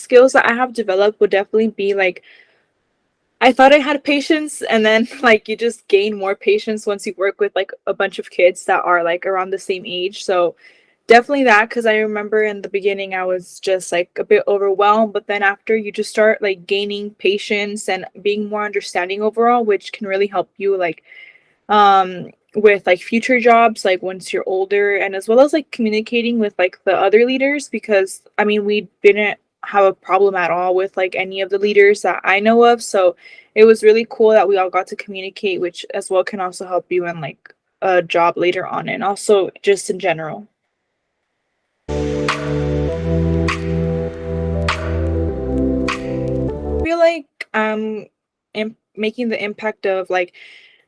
skills that I have developed would definitely be like I thought I had patience, and then like you just gain more patience once you work with like a bunch of kids that are like around the same age. So definitely that, because I remember in the beginning I was just like a bit overwhelmed, but then after you just start like gaining patience and being more understanding overall, which can really help you like with like future jobs like once you're older, and as well as like communicating with like the other leaders, because I mean we didn't have a problem at all with like any of the leaders that I know of. So it was really cool that we all got to communicate, which as well can also help you in like a job later on, and also just in general. Feel like making the impact of like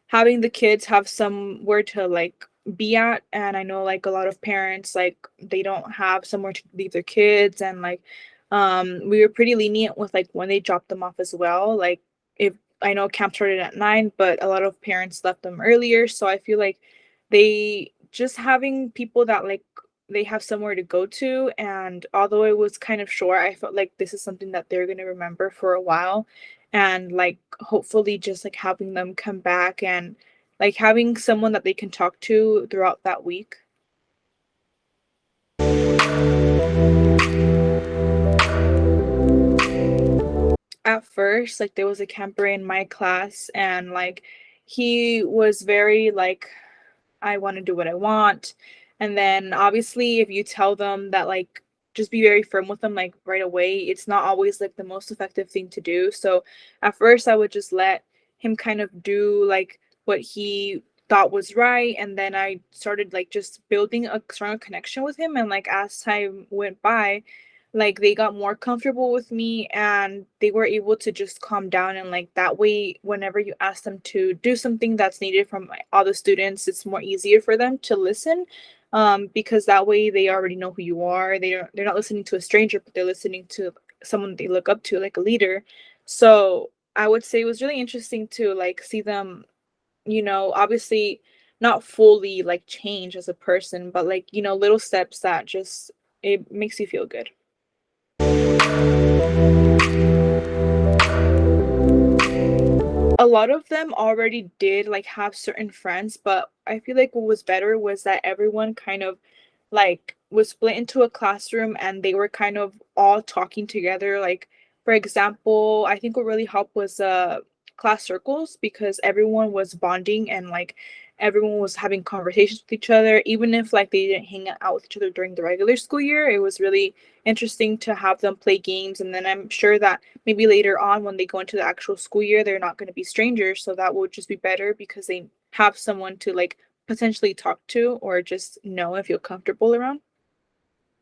having the kids have somewhere to like be at. And I know like a lot of parents like they don't have somewhere to leave their kids, and like we were pretty lenient with like when they dropped them off as well. Like if I know camp started at 9, but a lot of parents left them earlier, so I feel like they just having people that like they have somewhere to go to. And although it was kind of short, I felt like this is something that they're going to remember for a while, and like hopefully just like having them come back and like having someone that they can talk to throughout that week. At first, like there was a camper in my class, and like he was very like, I want to do what I want. And then obviously if you tell them that like just be very firm with them like right away, it's not always like the most effective thing to do. So at first I would just let him kind of do like what he thought was right, and then I started like just building a stronger connection with him. And like as time went by, like they got more comfortable with me, and they were able to just calm down. And like that way whenever you ask them to do something that's needed from like, all the students, it's more easier for them to listen, because that way they already know who you are. They're not listening to a stranger, but they're listening to someone they look up to, like a leader. So I would say it was really interesting to like see them, obviously not fully like change as a person, but like little steps that just it makes you feel good. A lot of them already did like have certain friends, but I feel like what was better was that everyone kind of like was split into a classroom, and they were kind of all talking together. Like for example, I think what really helped was class circles, because everyone was bonding, and like everyone was having conversations with each other, even if like they didn't hang out with each other during the regular school year. It was really interesting to have them play games. And then I'm sure that maybe later on when they go into the actual school year, they're not going to be strangers, so that would just be better because they have someone to like potentially talk to or just know and feel comfortable around.